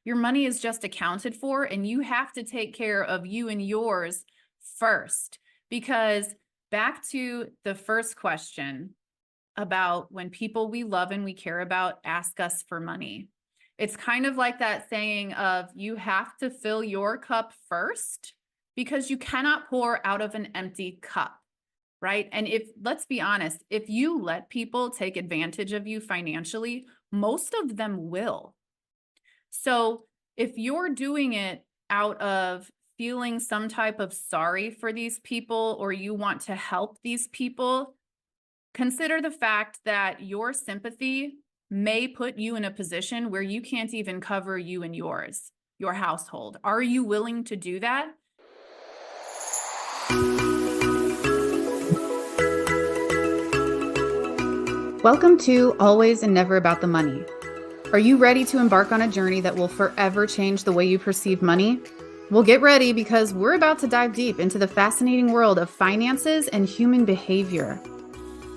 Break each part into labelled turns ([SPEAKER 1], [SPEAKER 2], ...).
[SPEAKER 1] Your money is just accounted for, and you have to take care of you and yours first. Because back to the first question about when people we love and we care about ask us for money. It's kind of like that saying of you have to fill your cup first because you cannot pour out of an empty cup, right? And let's be honest, if you let people take advantage of you financially, most of them will. So if you're doing it out of feeling some type of sorry for these people, or you want to help these people, consider the fact that your sympathy may put you in a position where you can't even cover you and yours, your household. Are you willing to do that?
[SPEAKER 2] Welcome to Always and Never About the Money. Are you ready to embark on a journey that will forever change the way you perceive money? Well, get ready because we're about to dive deep into the fascinating world of finances and human behavior.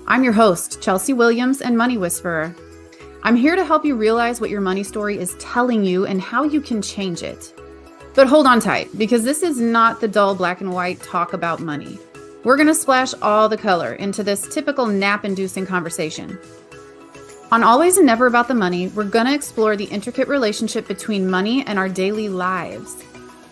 [SPEAKER 2] I'm your host, Chelsea Williams and Money Whisperer. I'm here to help you realize what your money story is telling you and how you can change it. But hold on tight, because this is not the dull black and white talk about money. We're going to splash all the color into this typical nap-inducing conversation. On Always and Never About the Money, we're going to explore the intricate relationship between money and our daily lives.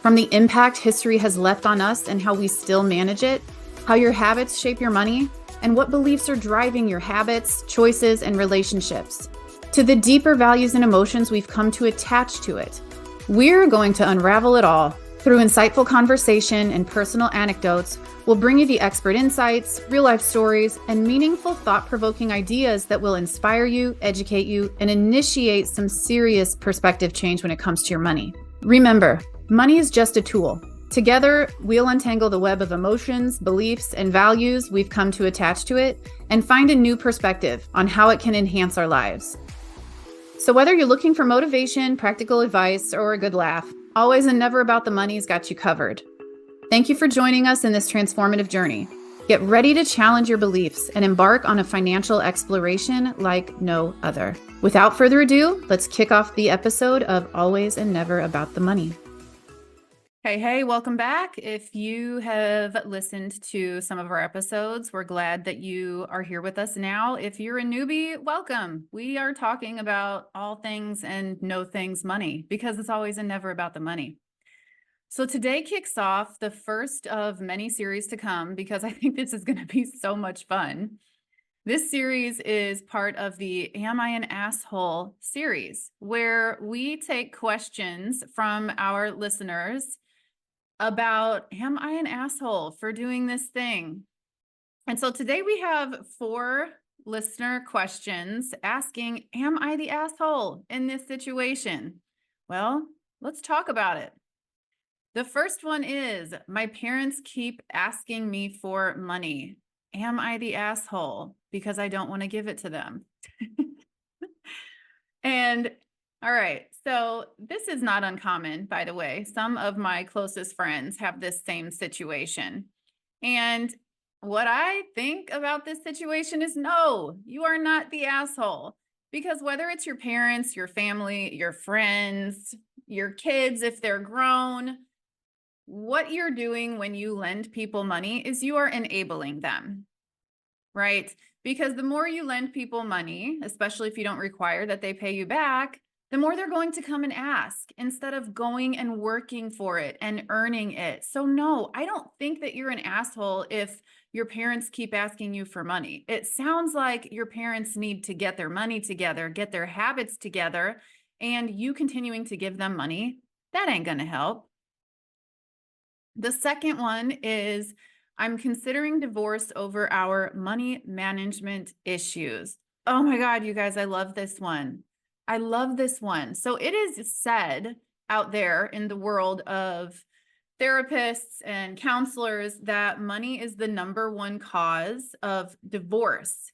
[SPEAKER 2] From the impact history has left on us and how we still manage it, how your habits shape your money, and what beliefs are driving your habits, choices, and relationships, to the deeper values and emotions we've come to attach to it. We're going to unravel it all. Through insightful conversation and personal anecdotes, we'll bring you the expert insights, real-life stories, and meaningful, thought-provoking ideas that will inspire you, educate you, and initiate some serious perspective change when it comes to your money. Remember, money is just a tool. Together, we'll untangle the web of emotions, beliefs, and values we've come to attach to it and find a new perspective on how it can enhance our lives. So whether you're looking for motivation, practical advice, or a good laugh, Always and Never About the Money's got you covered. Thank you for joining us in this transformative journey. Get ready to challenge your beliefs and embark on a financial exploration like no other. Without further ado, let's kick off the episode of Always and Never About the Money.
[SPEAKER 1] Hey, welcome back. If you have listened to some of our episodes, we're glad that you are here with us now. If you're a newbie, welcome. We are talking about all things and no things money, because it's always and never about the money. So today kicks off the first of many series to come, because I think this is going to be so much fun. This series is part of the Am I an Asshole series, where we take questions from our listeners about, am I an asshole for doing this thing? And so today we have 4 listener questions asking, am I the asshole in this situation? Well, let's talk about it. The first one is, my parents keep asking me for money. Am I the asshole because I don't want to give it to them? And all right, so this is not uncommon, by the way. Some of my closest friends have this same situation. And what I think about this situation is, no, you are not the asshole. Because whether it's your parents, your family, your friends, your kids, if they're grown, what you're doing when you lend people money is you are enabling them, right? Because the more you lend people money, especially if you don't require that they pay you back, the more they're going to come and ask instead of going and working for it and earning it. So no, I don't think that you're an asshole if your parents keep asking you for money. It sounds like your parents need to get their money together, get their habits together, and you continuing to give them money, that ain't going to help. The second one is, I'm considering divorce over our money management issues. Oh my God, you guys, I love this one. I love this one. So it is said out there in the world of therapists and counselors that money is the #1 cause of divorce.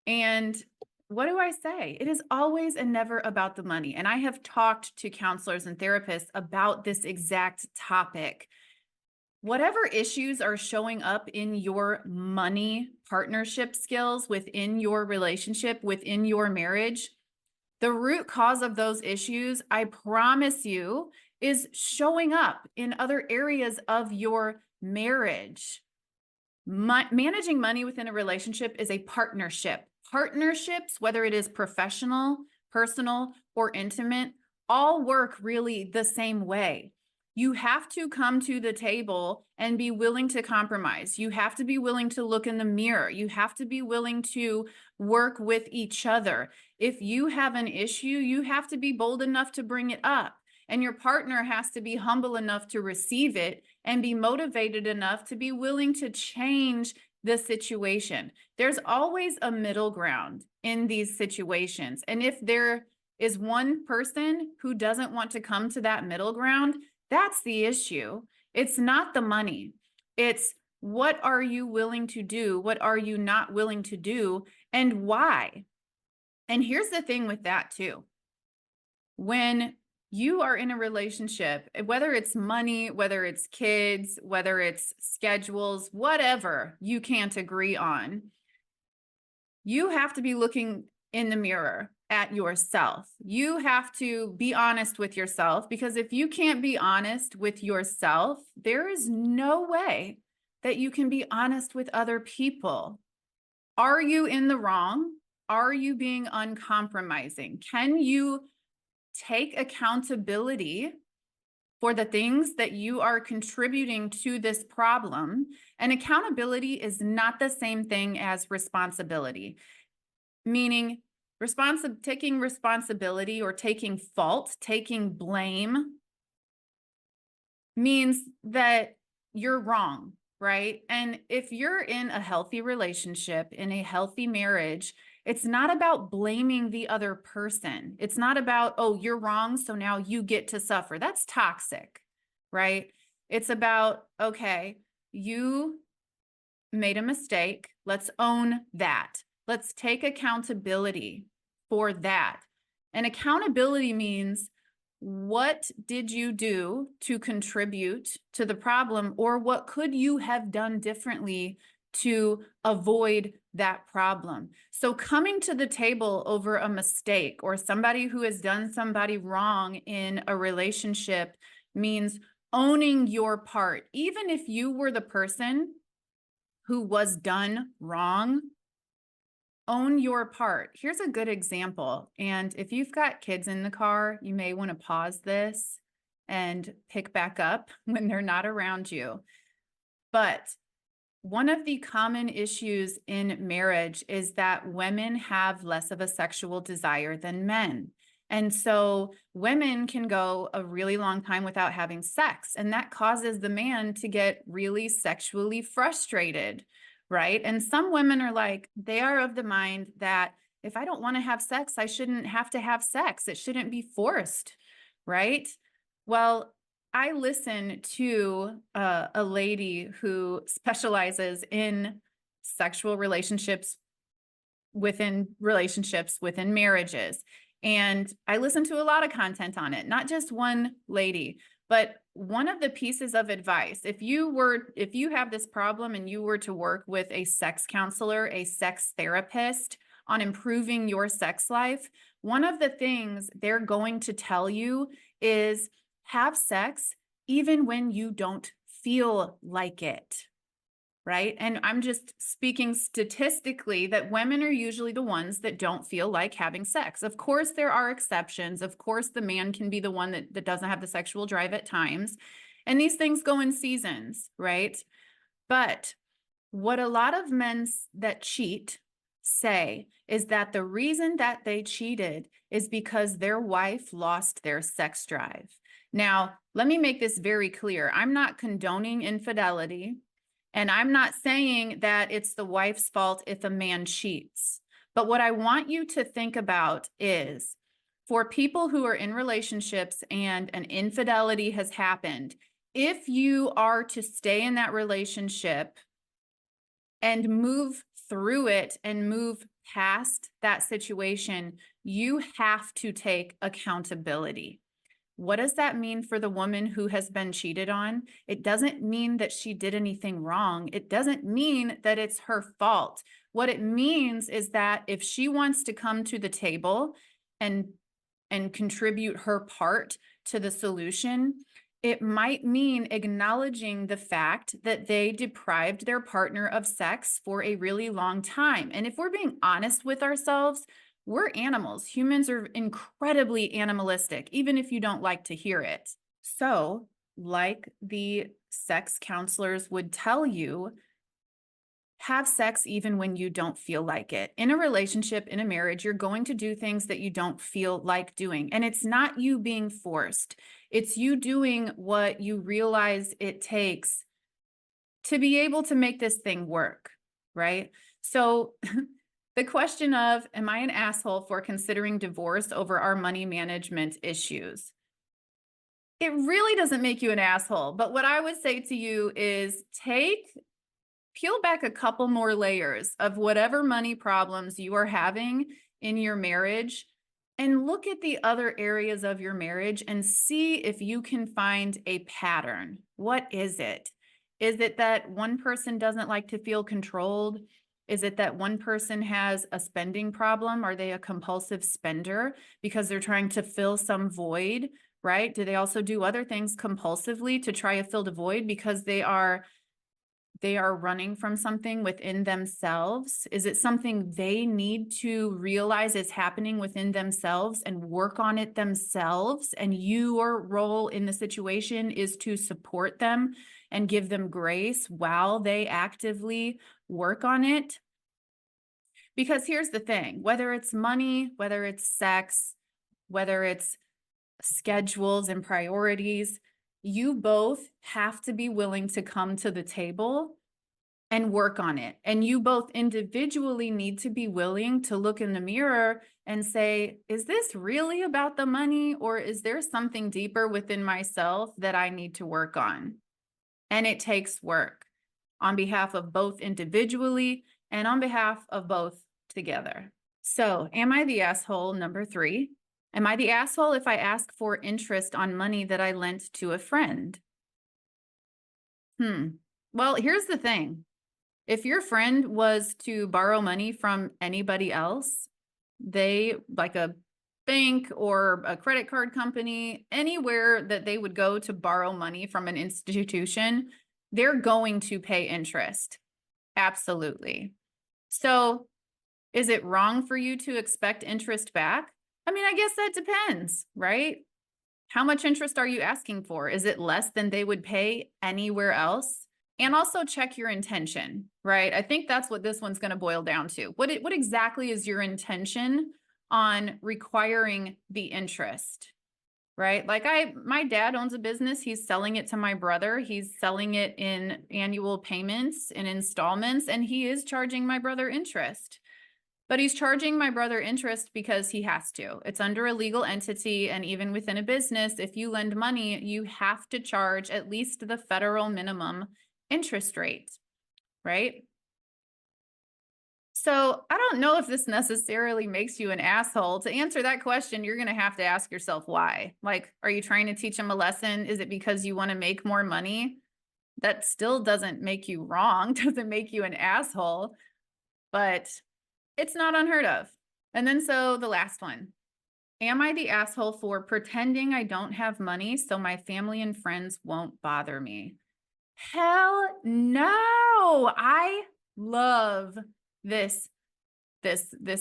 [SPEAKER 1] And what do I say? It is always and never about the money. And I have talked to counselors and therapists about this exact topic. Whatever issues are showing up in your money partnership skills within your relationship, within your marriage, The root cause of those issues, I promise you, is showing up in other areas of your marriage. Managing money within a relationship is a partnership. Partnerships, whether it is professional, personal, or intimate, all work really the same way. You have to come to the table and be willing to compromise. You have to be willing to look in the mirror. You have to be willing to work with each other. If you have an issue, you have to be bold enough to bring it up. And your partner has to be humble enough to receive it and be motivated enough to be willing to change the situation. There's always a middle ground in these situations. And if there is one person who doesn't want to come to that middle ground, that's the issue. It's not the money. It's what are you willing to do? What are you not willing to do? And why? And here's the thing with that too. When you are in a relationship, whether it's money, whether it's kids, whether it's schedules, whatever you can't agree on, you have to be looking in the mirror at yourself. You have to be honest with yourself, because if you can't be honest with yourself, there is no way that you can be honest with other people. Are you in the wrong? Are you being uncompromising? Can you take accountability for the things that you are contributing to this problem? And accountability is not the same thing as responsibility, meaning taking responsibility or taking fault, taking blame means that you're wrong, right? And if you're in a healthy relationship, in a healthy marriage, it's not about blaming the other person. It's not about, oh, you're wrong, so now you get to suffer. That's toxic, right? It's about, okay, you made a mistake. Let's own that. Let's take accountability for that. And accountability means, what did you do to contribute to the problem, or what could you have done differently to avoid that problem? So coming to the table over a mistake or somebody who has done somebody wrong in a relationship means owning your part. Even if you were the person who was done wrong, own your part. Here's a good example. And if you've got kids in the car, you may want to pause this and pick back up when they're not around you. But one of the common issues in marriage is that women have less of a sexual desire than men. And so women can go a really long time without having sex, and that causes the man to get really sexually frustrated, right? And some women are like, they are of the mind that if I don't want to have sex, I shouldn't have to have sex. It shouldn't be forced, right? Well, I listen to a lady who specializes in sexual relationships within marriages. And I listen to a lot of content on it, not just one lady, but one of the pieces of advice, if you have this problem and you were to work with a sex counselor, a sex therapist on improving your sex life, one of the things they're going to tell you is have sex even when you don't feel like it. Right? And I'm just speaking statistically that women are usually the ones that don't feel like having sex. Of course, there are exceptions. Of course, the man can be the one that doesn't have the sexual drive at times. And these things go in seasons, right? But what a lot of men that cheat say is that the reason that they cheated is because their wife lost their sex drive. Now, let me make this very clear. I'm not condoning infidelity. And I'm not saying that it's the wife's fault if a man cheats. But what I want you to think about is, for people who are in relationships and an infidelity has happened, if you are to stay in that relationship and move through it and move past that situation, you have to take accountability. What does that mean for the woman who has been cheated on? It doesn't mean that she did anything wrong. It doesn't mean that it's her fault. What it means is that if she wants to come to the table and contribute her part to the solution, it might mean acknowledging the fact that they deprived their partner of sex for a really long time. And if we're being honest with ourselves, we're animals. Humans are incredibly animalistic, even if you don't like to hear it. So, like the sex counselors would tell you, have sex even when you don't feel like it. In a relationship, in a marriage, you're going to do things that you don't feel like doing. And it's not you being forced, it's you doing what you realize it takes to be able to make this thing work, right? So, the question of, am I an asshole for considering divorce over our money management issues? It really doesn't make you an asshole. But what I would say to you is peel back a couple more layers of whatever money problems you are having in your marriage and look at the other areas of your marriage and see if you can find a pattern. What is it? Is it that one person doesn't like to feel controlled? Is it that one person has a spending problem? Are they a compulsive spender because they're trying to fill some void, right? Do they also do other things compulsively to try to fill the void because they are running from something within themselves? Is it something they need to realize is happening within themselves and work on it themselves? And your role in the situation is to support them and give them grace while they actively work on it? Because here's the thing, whether it's money, whether it's sex, whether it's schedules and priorities, you both have to be willing to come to the table and work on it. And you both individually need to be willing to look in the mirror and say, is this really about the money, or is there something deeper within myself that I need to work on? And it takes work on behalf of both individually and on behalf of both together. So, am I the asshole? Number 3. Am I the asshole if I ask for interest on money that I lent to a friend? Well, here's the thing. If your friend was to borrow money from anybody else, they, like a bank or a credit card company, anywhere that they would go to borrow money from an institution, they're going to pay interest. Absolutely. So, is it wrong for you to expect interest back? I mean, I guess that depends, right? How much interest are you asking for? Is it less than they would pay anywhere else? And also check your intention, right? I think that's what this one's going to boil down to. What exactly is your intention on requiring the interest, right? Like my dad owns a business. He's selling it to my brother. He's selling it in annual payments and installments, and he is charging my brother interest. But he's charging my brother interest because he has to. It's under a legal entity, and even within a business, if you lend money, you have to charge at least the federal minimum interest rate, right? So I don't know if this necessarily makes you an asshole. To answer that question, you're going to have to ask yourself why. Like, are you trying to teach him a lesson? Is it because you want to make more money? That still doesn't make you wrong, doesn't make you an asshole, but it's not unheard of. And then so the last one. Am I the asshole for pretending I don't have money so my family and friends won't bother me? Hell no. I love this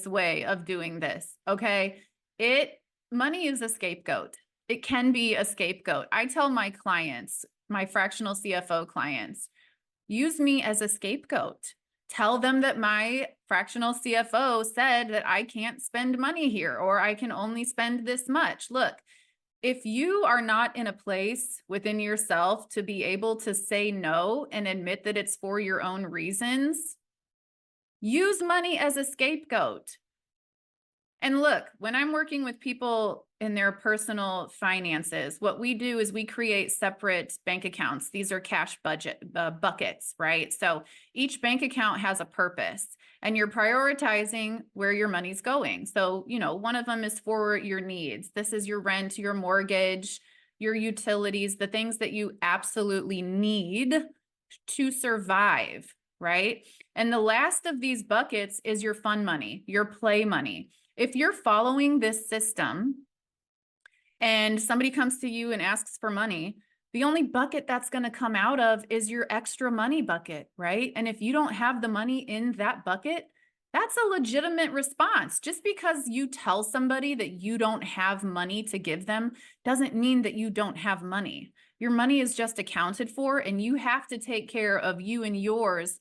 [SPEAKER 1] way of doing this. Okay? Money is a scapegoat. It can be a scapegoat. I tell my clients, my fractional CFO clients, use me as a scapegoat. Tell them that my fractional CFO said that I can't spend money here, or I can only spend this much. Look, if you are not in a place within yourself to be able to say no and admit that it's for your own reasons, use money as a scapegoat. And look, when I'm working with people in their personal finances, what we do is we create separate bank accounts. These are cash budget buckets, right? So each bank account has a purpose, and you're prioritizing where your money's going. So, one of them is for your needs. This is your rent, your mortgage, your utilities, the things that you absolutely need to survive, right? And the last of these buckets is your fun money, your play money. If you're following this system and somebody comes to you and asks for money, the only bucket that's going to come out of is your extra money bucket, right? And if you don't have the money in that bucket, that's a legitimate response. Just because you tell somebody that you don't have money to give them doesn't mean that you don't have money. Your money is just accounted for, and you have to take care of you and yours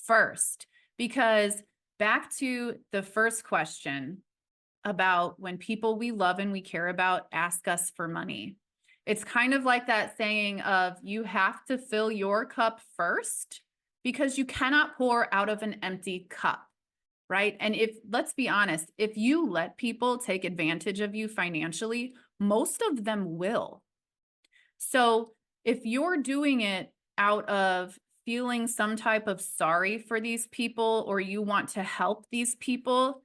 [SPEAKER 1] first. Because back to the first question about when people we love and we care about ask us for money. It's kind of like that saying of you have to fill your cup first because you cannot pour out of an empty cup, right? And let's be honest, if you let people take advantage of you financially, most of them will. So if you're doing it out of feeling some type of sorry for these people, or you want to help these people,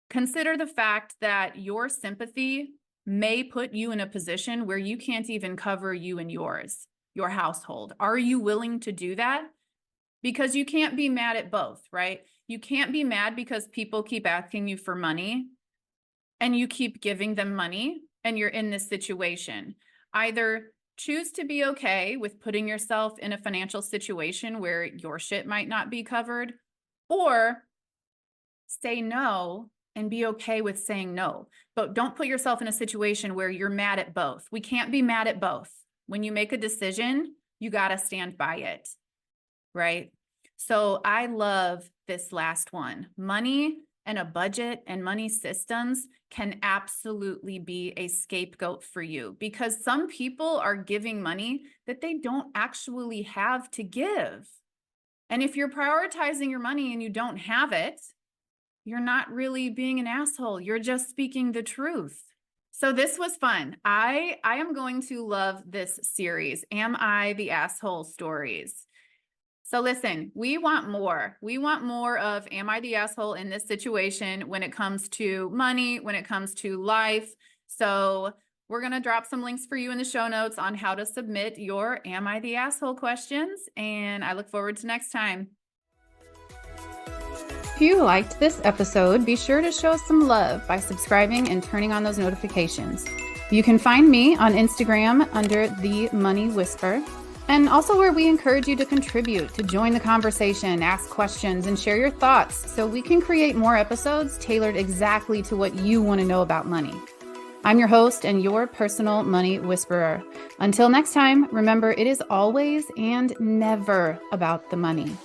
[SPEAKER 1] consider the fact that your sympathy may put you in a position where you can't even cover you and yours, your household. Are you willing to do that? Because you can't be mad at both, right? You can't be mad because people keep asking you for money and you keep giving them money and you're in this situation. Either choose to be okay with putting yourself in a financial situation where your shit might not be covered, or say no and be okay with saying no. But don't put yourself in a situation where you're mad at both. We can't be mad at both. When you make a decision, you got to stand by it, right? So I love this last one. Money and a budget and money systems can absolutely be a scapegoat for you, because some people are giving money that they don't actually have to give. And if you're prioritizing your money and you don't have it, you're not really being an asshole. You're just speaking the truth. So this was fun. I am going to love this series. Am I the asshole stories? So listen, we want more. We want more of am I the asshole in this situation when it comes to money, when it comes to life. So we're going to drop some links for you in the show notes on how to submit your am I the asshole questions. And I look forward to next time.
[SPEAKER 2] If you liked this episode, be sure to show us some love by subscribing and turning on those notifications. You can find me on Instagram under The Money Whisper, and also where we encourage you to contribute, to join the conversation, ask questions, and share your thoughts so we can create more episodes tailored exactly to what you want to know about money. I'm your host and your personal money whisperer. Until next time, remember, it is always and never about the money.